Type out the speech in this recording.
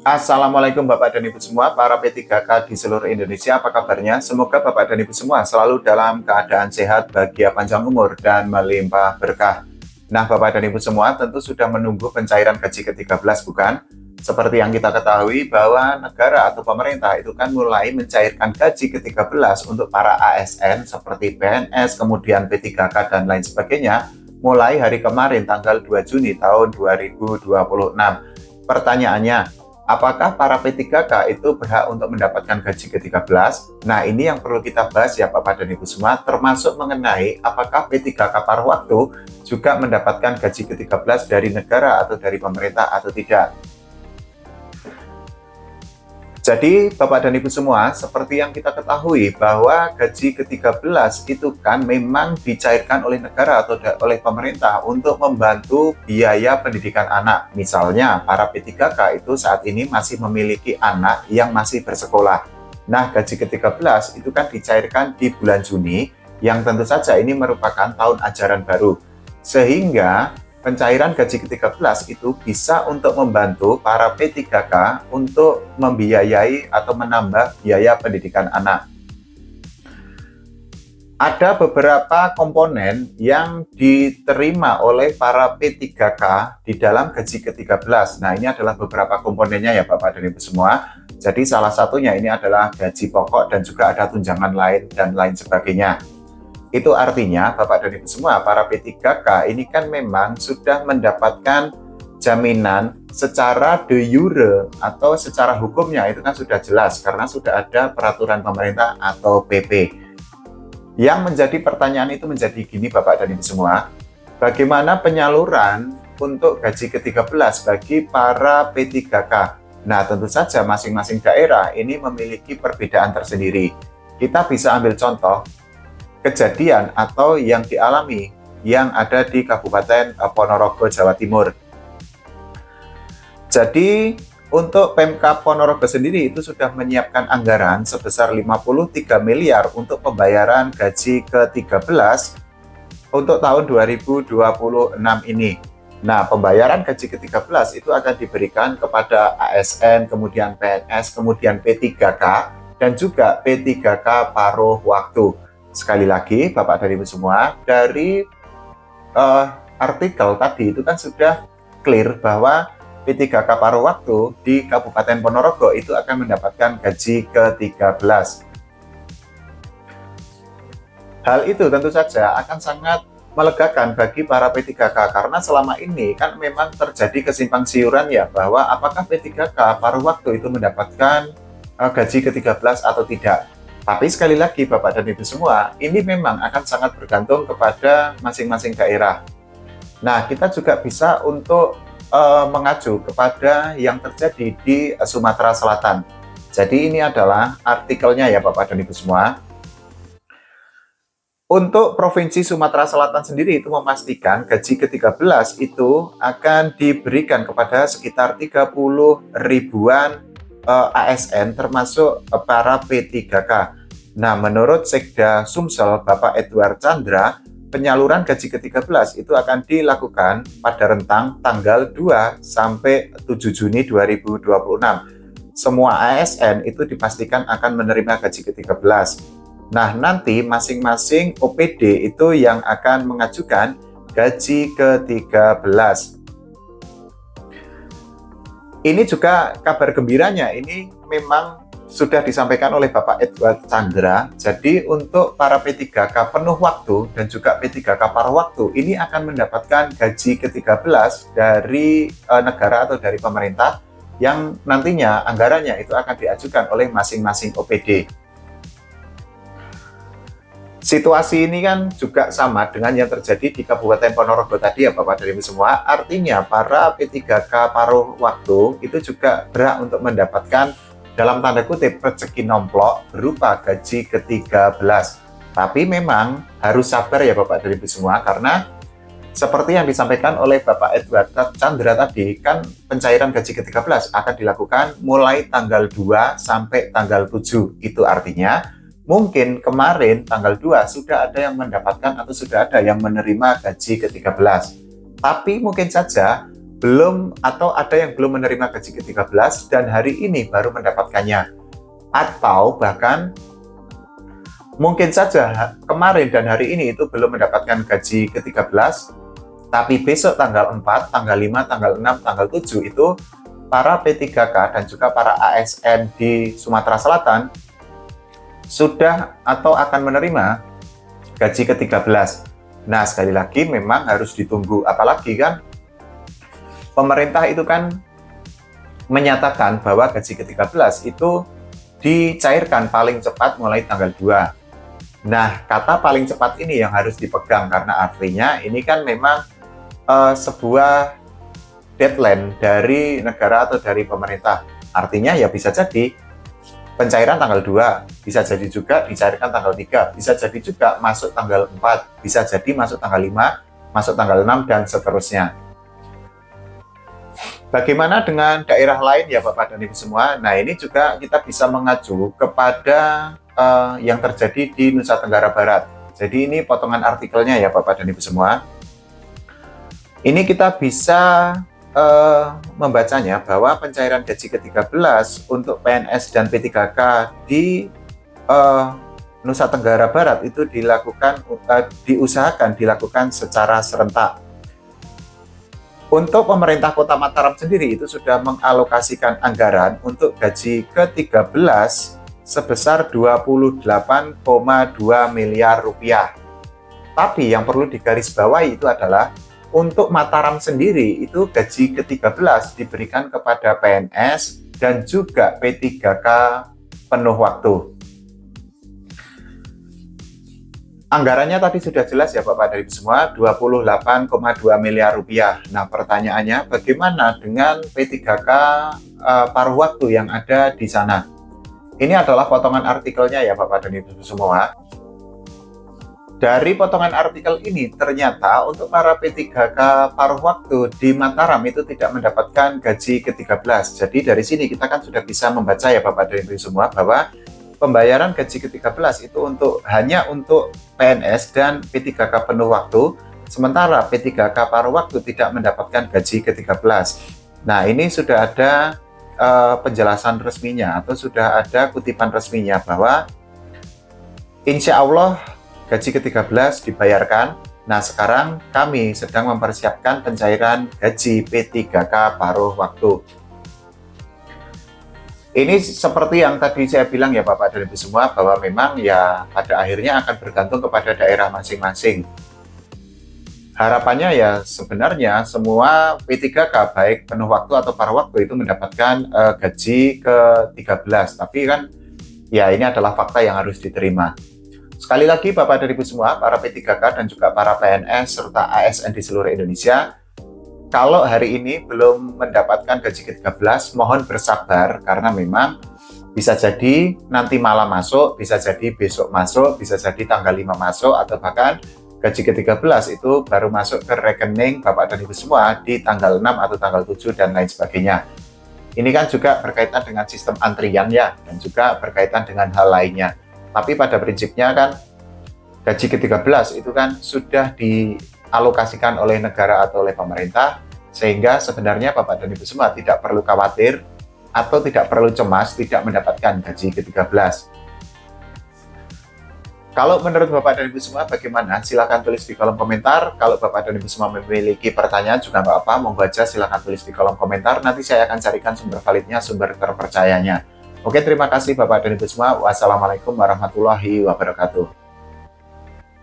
Assalamualaikum Bapak dan Ibu semua, para P3K di seluruh Indonesia, apa kabarnya? Semoga Bapak dan Ibu semua selalu dalam keadaan sehat, bahagia, panjang umur, dan melimpah berkah. Nah, Bapak dan Ibu semua tentu sudah menunggu pencairan gaji ke-13, bukan? Seperti yang kita ketahui bahwa negara atau pemerintah itu kan mulai mencairkan gaji ke-13 untuk para ASN seperti PNS, kemudian P3K, dan lain sebagainya, mulai hari kemarin tanggal 2 Juni tahun 2026. Pertanyaannya, apakah para P3K itu berhak untuk mendapatkan gaji ke-13? Nah, ini yang perlu kita bahas ya Bapak dan Ibu semua, termasuk mengenai apakah P3K paruh waktu juga mendapatkan gaji ke-13 dari negara atau dari pemerintah atau tidak. Jadi, Bapak dan Ibu semua, seperti yang kita ketahui bahwa gaji ke-13 itu kan memang dicairkan oleh negara atau oleh pemerintah untuk membantu biaya pendidikan anak. Misalnya, para P3K itu saat ini masih memiliki anak yang masih bersekolah. Nah, gaji ke-13 itu kan dicairkan di bulan Juni, yang tentu saja ini merupakan tahun ajaran baru. Sehingga pencairan gaji ke-13 itu bisa untuk membantu para P3K untuk membiayai atau menambah biaya pendidikan anak. Ada beberapa komponen yang diterima oleh para P3K di dalam gaji ke-13. Nah, ini adalah beberapa komponennya ya Bapak dan Ibu semua. Jadi salah satunya ini adalah gaji pokok dan juga ada tunjangan lain dan lain sebagainya. Itu artinya Bapak dan Ibu semua, para P3K ini kan memang sudah mendapatkan jaminan secara de jure atau secara hukumnya itu kan sudah jelas karena sudah ada peraturan pemerintah atau PP. Yang menjadi pertanyaan itu menjadi gini Bapak dan Ibu semua, bagaimana penyaluran untuk gaji ke-13 bagi para P3K? Nah, tentu saja masing-masing daerah ini memiliki perbedaan tersendiri. Kita bisa ambil contoh kejadian atau yang dialami yang ada di Kabupaten Ponorogo, Jawa Timur. Jadi, untuk Pemkab Ponorogo sendiri itu sudah menyiapkan anggaran sebesar 53 miliar untuk pembayaran gaji ke-13 untuk tahun 2026 ini. Nah, pembayaran gaji ke-13 itu akan diberikan kepada ASN, kemudian PNS, kemudian P3K, dan juga P3K paruh waktu. Sekali lagi, Bapak dan Ibu semua, dari artikel tadi itu kan sudah clear bahwa P3K paruh waktu di Kabupaten Ponorogo itu akan mendapatkan gaji ke-13. Hal itu tentu saja akan sangat melegakan bagi para P3K karena selama ini kan memang terjadi kesimpang siuran ya bahwa apakah P3K paruh waktu itu mendapatkan gaji ke-13 atau tidak. Tapi sekali lagi Bapak dan Ibu semua, ini memang akan sangat bergantung kepada masing-masing daerah. Nah, kita juga bisa untuk mengacu kepada yang terjadi di Sumatera Selatan. Jadi ini adalah artikelnya ya Bapak dan Ibu semua. Untuk Provinsi Sumatera Selatan sendiri itu memastikan gaji ke-13 itu akan diberikan kepada sekitar 30 ribuan ASN termasuk para P3K. Nah, menurut Sekda Sumsel Bapak Edward Chandra, penyaluran gaji ke-13 itu akan dilakukan pada rentang tanggal 2 sampai 7 Juni 2026. Semua ASN itu dipastikan akan menerima gaji ke-13. Nah, nanti masing-masing OPD itu yang akan mengajukan gaji ke-13. Ini juga kabar gembiranya, ini memang sudah disampaikan oleh Bapak Edward Chandra. Jadi untuk para P3K penuh waktu dan juga P3K paruh waktu ini akan mendapatkan gaji ke-13 dari negara atau dari pemerintah yang nantinya anggarannya itu akan diajukan oleh masing-masing OPD. Situasi ini kan juga sama dengan yang terjadi di Kabupaten Ponorogo tadi ya Bapak dan Ibu semua. Artinya para P3K paruh waktu itu juga berhak untuk mendapatkan dalam tanda kutip rezeki nomplok berupa gaji ke-13. Tapi memang harus sabar ya Bapak dan Ibu semua karena seperti yang disampaikan oleh Bapak Edward Chandra tadi, kan pencairan gaji ke-13 akan dilakukan mulai tanggal 2 sampai tanggal 7. Itu artinya mungkin kemarin tanggal 2 sudah ada yang mendapatkan atau sudah ada yang menerima gaji ke-13. Tapi mungkin saja belum atau ada yang belum menerima gaji ke-13 dan hari ini baru mendapatkannya. Atau bahkan mungkin saja kemarin dan hari ini itu belum mendapatkan gaji ke-13, tapi besok tanggal 4, tanggal 5, tanggal 6, tanggal 7 itu para P3K dan juga para ASN di Sumatera Selatan sudah atau akan menerima gaji ke-13. Nah, sekali lagi memang harus ditunggu, apalagi kan pemerintah itu kan menyatakan bahwa gaji ke-13 itu dicairkan paling cepat mulai tanggal 2. Nah, kata paling cepat ini yang harus dipegang karena artinya ini kan memang sebuah deadline dari negara atau dari pemerintah. Artinya ya bisa jadi pencairan tanggal 2, bisa jadi juga dicairkan tanggal 3, bisa jadi juga masuk tanggal 4, bisa jadi masuk tanggal 5, masuk tanggal 6, dan seterusnya. Bagaimana dengan daerah lain ya Bapak dan Ibu semua? Nah, ini juga kita bisa mengacu kepada yang terjadi di Nusa Tenggara Barat. Jadi ini potongan artikelnya ya Bapak dan Ibu semua. Ini kita bisa membacanya bahwa pencairan gaji ke-13 untuk PNS dan P3K di Nusa Tenggara Barat itu diusahakan dilakukan secara serentak. Untuk pemerintah Kota Mataram sendiri itu sudah mengalokasikan anggaran untuk gaji ke-13 sebesar 28,2 miliar rupiah. Tapi yang perlu digarisbawahi itu adalah untuk Mataram sendiri itu gaji ke-13 diberikan kepada PNS dan juga P3K penuh waktu. Anggarannya tadi sudah jelas ya Bapak dari semua, 28,2 miliar rupiah. Nah, pertanyaannya bagaimana dengan P3K paruh waktu yang ada di sana? Ini adalah potongan artikelnya ya Bapak dan Ibu semua. Dari potongan artikel ini ternyata untuk para P3K paruh waktu di Mataram itu tidak mendapatkan gaji ke-13. Jadi dari sini kita kan sudah bisa membaca ya Bapak dan Ibu semua bahwa pembayaran gaji ke-13 itu hanya untuk PNS dan P3K penuh waktu, sementara P3K paruh waktu tidak mendapatkan gaji ke-13. Nah, ini sudah ada penjelasan resminya atau sudah ada kutipan resminya bahwa insya Allah gaji ke-13 dibayarkan. Nah, sekarang kami sedang mempersiapkan pencairan gaji P3K paruh waktu. Ini seperti yang tadi saya bilang ya Bapak dan Ibu semua, bahwa memang ya pada akhirnya akan bergantung kepada daerah masing-masing. Harapannya ya sebenarnya semua P3K baik penuh waktu atau paruh waktu itu mendapatkan gaji ke-13. Tapi kan ya ini adalah fakta yang harus diterima. Sekali lagi Bapak dan Ibu semua, para P3K dan juga para PNS serta ASN di seluruh Indonesia, kalau hari ini belum mendapatkan gaji ke-13, mohon bersabar karena memang bisa jadi nanti malam masuk, bisa jadi besok masuk, bisa jadi tanggal 5 masuk, atau bahkan gaji ke-13 itu baru masuk ke rekening Bapak dan Ibu semua di tanggal 6 atau tanggal 7 dan lain sebagainya. Ini kan juga berkaitan dengan sistem antrian ya, dan juga berkaitan dengan hal lainnya. Tapi pada prinsipnya kan gaji ke-13 itu kan sudah dialokasikan oleh negara atau oleh pemerintah, sehingga sebenarnya Bapak dan Ibu semua tidak perlu khawatir atau tidak perlu cemas tidak mendapatkan gaji ke-13. Kalau menurut Bapak dan Ibu semua bagaimana? Silahkan tulis di kolom komentar. Kalau Bapak dan Ibu semua memiliki pertanyaan juga nggak apa, monggo aja silahkan tulis di kolom komentar. Nanti saya akan carikan sumber validnya, sumber terpercayanya. Oke, terima kasih Bapak dan Ibu semua. Wassalamualaikum warahmatullahi wabarakatuh.